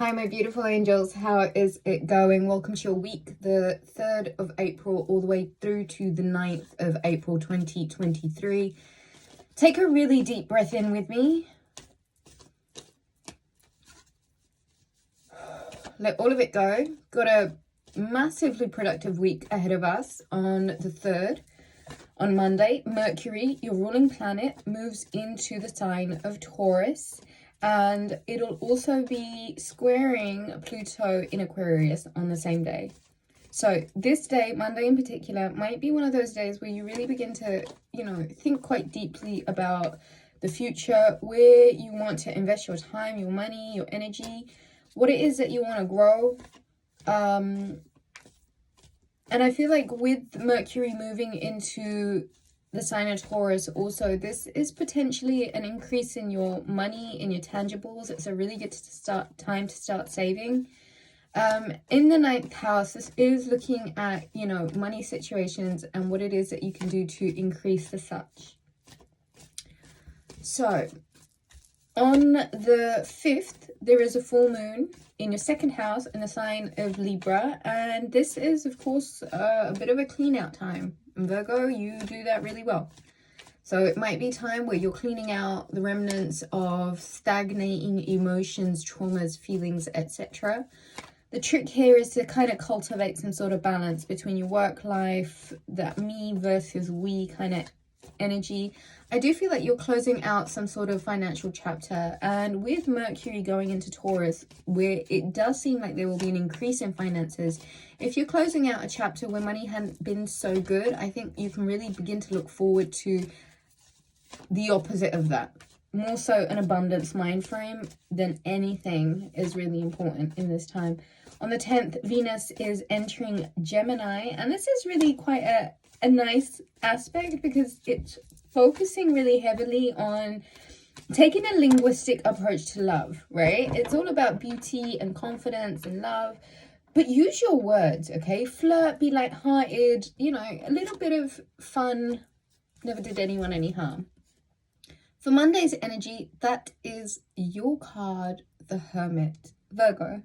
Hi, my beautiful angels. How is it going? Welcome to your week, the 3rd of April, all the way through to the 9th of April, 2023. Take a really deep breath in with me. Let all of it go. Got a massively productive week ahead of us on the 3rd. On Monday, Mercury, your ruling planet, moves into the sign of Taurus. And it'll also be squaring Pluto in Aquarius on the same day. So this day, Monday in particular, might be one of those days where you really begin to, think quite deeply about the future, where you want to invest your time, your money, your energy, what it is that you want to grow. And I feel like with Mercury moving into the sign of Taurus also, this is potentially an increase in your money, in your tangibles. It's a really good time to start saving. In the 9th house, this is looking at, money situations and what it is that you can do to increase the such. So, on the 5th, there is a full moon in your 2nd house in the sign of Libra. And this is, of course, a bit of a clean out time. Virgo, you do that really well. So it might be time where you're cleaning out the remnants of stagnating emotions, traumas, feelings, etc. The trick here is to kind of cultivate some sort of balance between your work life, that me versus we kind of energy. I do feel like you're closing out some sort of financial chapter, and with Mercury going into Taurus, where it does seem like there will be an increase in finances, if you're closing out a chapter where money hadn't been so good, I think you can really begin to look forward to the opposite of that. More so an abundance mind frame than anything is really important in this time. On the 10th, Venus is entering Gemini, and this is really quite a nice aspect because it's focusing really heavily on taking a linguistic approach to love, right? It's all about beauty and confidence and love, but use your words, okay? Flirt, be lighthearted, a little bit of fun never did anyone any harm. For Monday's energy, that is your card, the Hermit. Virgo.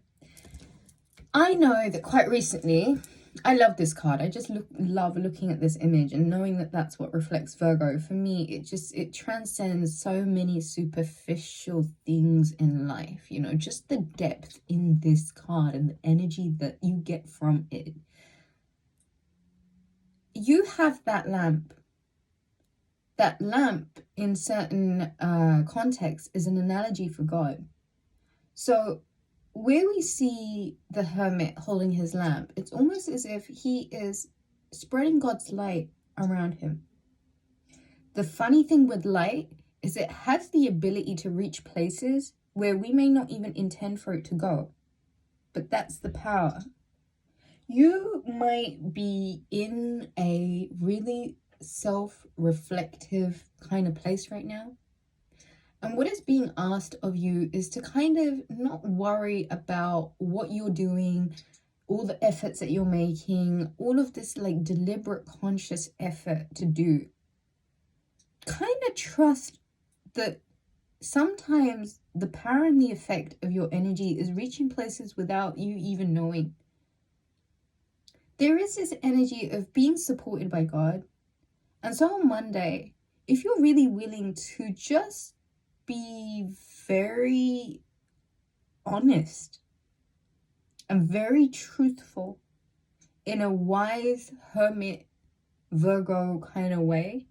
I know that quite recently, I love this card. I just love looking at this image and knowing that that's what reflects Virgo. For me, it transcends so many superficial things in life. Just the depth in this card and the energy that you get from it. You have that lamp. That lamp, in certain contexts, is an analogy for God. So where we see the Hermit holding his lamp, it's almost as if he is spreading God's light around him. The funny thing with light is it has the ability to reach places where we may not even intend for it to go. But that's the power. You might be in a really self-reflective kind of place right now. And what is being asked of you is to kind of not worry about what you're doing, all the efforts that you're making, all of this deliberate conscious effort to do. Kind of trust that sometimes the power and the effect of your energy is reaching places without you even knowing. There is this energy of being supported by God. And so on Monday, if you're really willing to just be very honest and very truthful in a wise Hermit Virgo kind of way,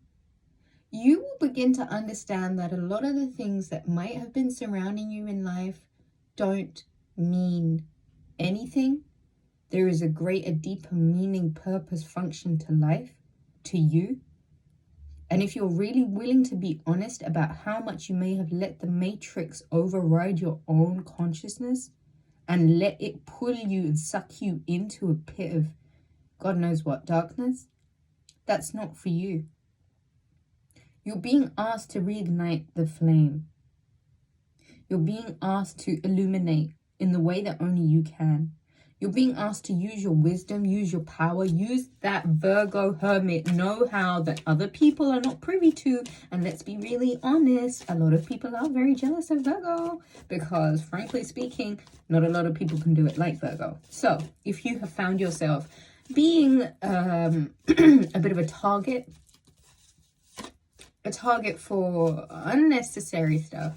you will begin to understand that a lot of the things that might have been surrounding you in life don't mean anything. There is a greater, deeper meaning, purpose, function to life, to you. And if you're really willing to be honest about how much you may have let the matrix override your own consciousness and let it pull you and suck you into a pit of God knows what darkness, that's not for you. You're being asked to reignite the flame. You're being asked to illuminate in the way that only you can. You're being asked to use your wisdom, use your power, use that Virgo Hermit know-how that other people are not privy to. And let's be really honest, a lot of people are very jealous of Virgo because, frankly speaking, not a lot of people can do it like Virgo. So if you have found yourself being a bit of a target for unnecessary stuff,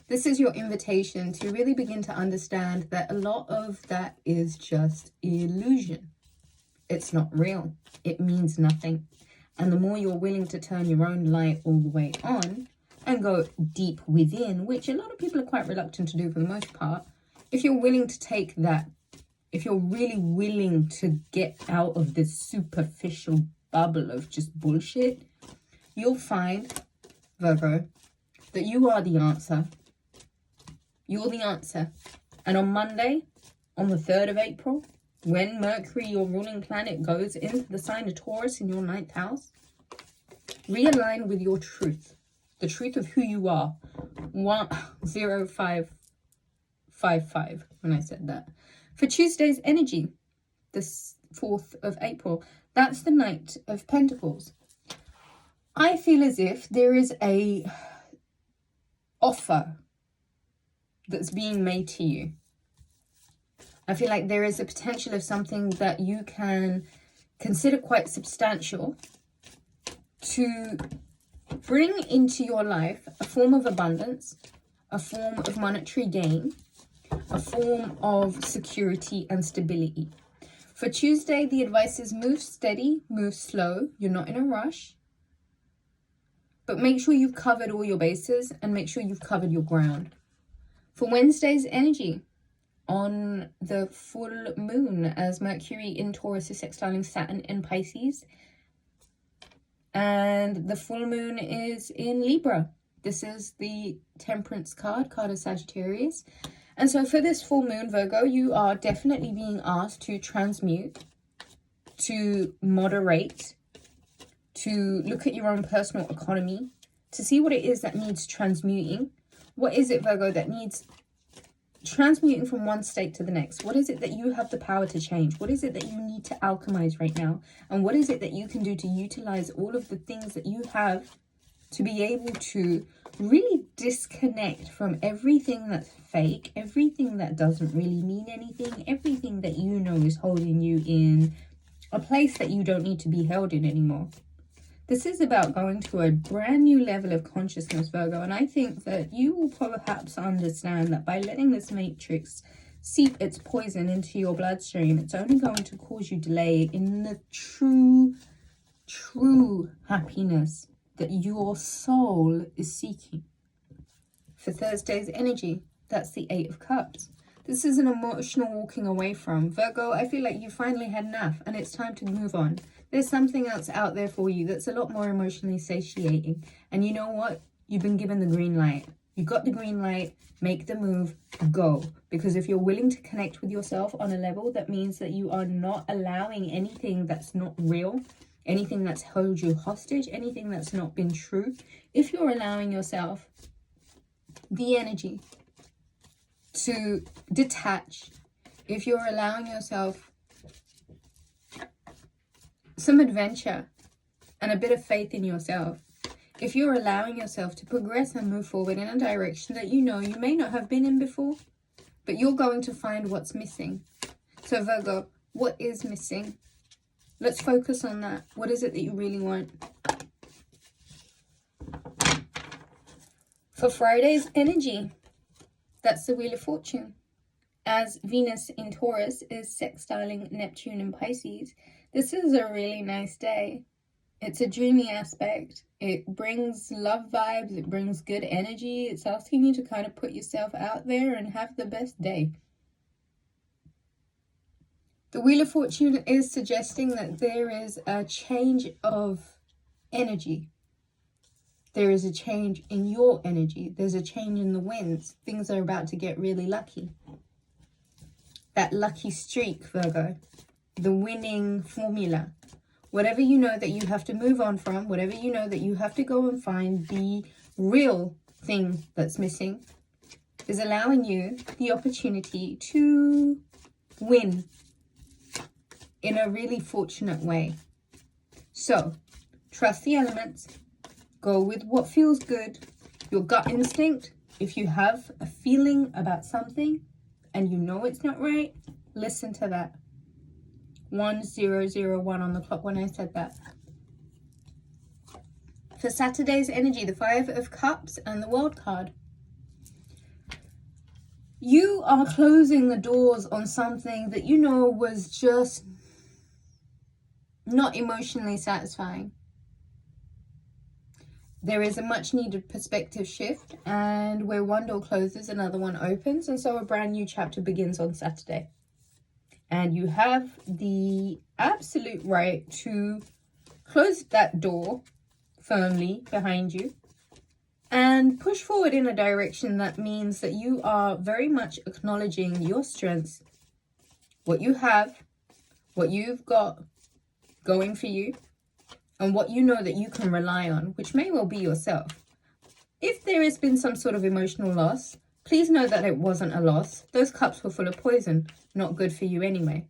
this is your invitation to really begin to understand that a lot of that is just illusion. It's not real. It means nothing. And the more you're willing to turn your own light all the way on and go deep within, which a lot of people are quite reluctant to do for the most part, if you're willing to take that, if you're really willing to get out of this superficial bubble of just bullshit, you'll find, Virgo, that you are the answer. You're the answer. And on Monday, on the 3rd of April, when Mercury, your ruling planet, goes into the sign of Taurus in your 9th house, realign with your truth. The truth of who you are. 10555 when I said that. For Tuesday's energy, the 4th of April, that's the Knight of Pentacles. I feel as if there is a offer that's being made to you. I feel like there is a potential of something that you can consider quite substantial to bring into your life a form of abundance, a form of monetary gain, a form of security and stability. For Tuesday, the advice is move steady, move slow. You're not in a rush. But make sure you've covered all your bases and make sure you've covered your ground. For Wednesday's energy, on the full moon, as Mercury in Taurus is sextiling Saturn in Pisces, and the full moon is in Libra. This is the Temperance card of Sagittarius. And so for this full moon, Virgo, you are definitely being asked to transmute, to moderate, to look at your own personal economy, to see what it is that needs transmuting. What is it, Virgo, that needs transmuting from one state to the next? What is it that you have the power to change? What is it that you need to alchemize right now? And what is it that you can do to utilize all of the things that you have to be able to really disconnect from everything that's fake, everything that doesn't really mean anything, everything that you know is holding you in a place that you don't need to be held in anymore? This is about going to a brand new level of consciousness, Virgo. And I think that you will perhaps understand that by letting this matrix seep its poison into your bloodstream, it's only going to cause you delay in the true happiness that your soul is seeking. For Thursday's energy, that's the 8 of Cups. This is an emotional walking away from. Virgo, I feel like you finally had enough and it's time to move on. There's something else out there for you that's a lot more emotionally satiating. And you know what? You've been given the green light. You got the green light. Make the move. Go. Because if you're willing to connect with yourself on a level, that means that you are not allowing anything that's not real, anything that's held you hostage, anything that's not been true. If you're allowing yourself the energy to detach, if you're allowing yourself some adventure and a bit of faith in yourself, if you're allowing yourself to progress and move forward in a direction that you know you may not have been in before, but you're going to find what's missing. So Virgo, what is missing? Let's focus on that. What is it that you really want? For Friday's energy, that's the Wheel of Fortune. As Venus in Taurus is sextiling Neptune in Pisces, this is a really nice day. It's a dreamy aspect. It brings love vibes. It brings good energy. It's asking you to kind of put yourself out there and have the best day. The Wheel of Fortune is suggesting that there is a change of energy. There is a change in your energy. There's a change in the winds. Things are about to get really lucky. That lucky streak, Virgo. The winning formula. Whatever you know that you have to move on from, whatever you know that you have to go and find, the real thing that's missing is allowing you the opportunity to win in a really fortunate way. So, trust the elements. Go with what feels good. Your gut instinct. If you have a feeling about something and you know it's not right, listen to that. 1001 on the clock when I said that. For Saturday's energy, the 5 of Cups and the World card. You are closing the doors on something that you know was just not emotionally satisfying. There is a much needed perspective shift, and where one door closes, another one opens, and so a brand new chapter begins on Saturday. And you have the absolute right to close that door firmly behind you and push forward in a direction that means that you are very much acknowledging your strengths, what you have, what you've got going for you, and what you know that you can rely on, which may well be yourself. If there has been some sort of emotional loss, please know that it wasn't a loss. Those cups were full of poison, not good for you anyway.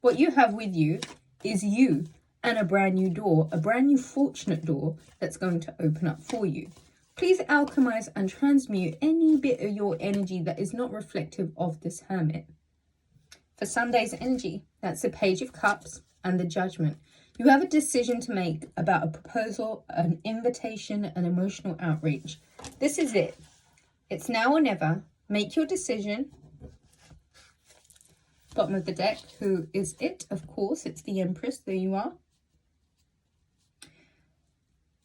What you have with you is you and a brand new door, a brand new fortunate door that's going to open up for you. Please alchemize and transmute any bit of your energy that is not reflective of this Hermit. For Sunday's energy, that's the Page of Cups and the Judgment. You have a decision to make about a proposal, an invitation, an emotional outreach. This is it. It's now or never. Make your decision. Bottom of the deck, who is it? Of course, it's the Empress. There you are.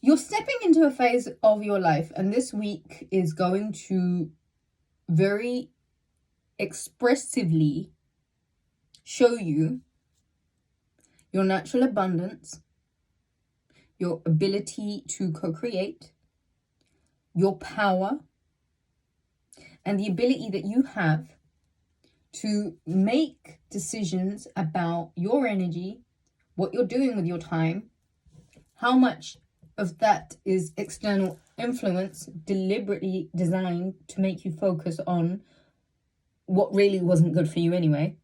You're stepping into a phase of your life, and this week is going to very expressively show you your natural abundance, your ability to co-create, your power, and the ability that you have to make decisions about your energy, what you're doing with your time, how much of that is external influence deliberately designed to make you focus on what really wasn't good for you anyway.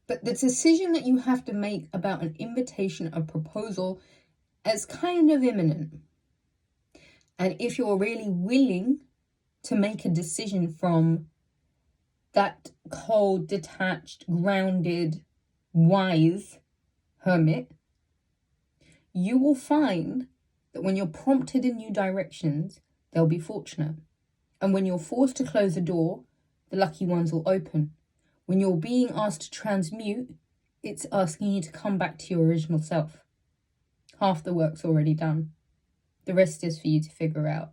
But the decision that you have to make about an invitation, a proposal, is kind of imminent. And if you're really willing to make a decision from that cold, detached, grounded, wise Hermit, you will find that when you're prompted in new directions, they'll be fortunate. And when you're forced to close a door, the lucky ones will open. When you're being asked to transmute, it's asking you to come back to your original self. Half the work's already done. The rest is for you to figure out.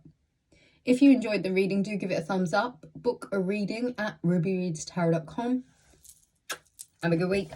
If you enjoyed the reading, do give it a thumbs up. Book a reading at rubyreadstarot.com. Have a good week.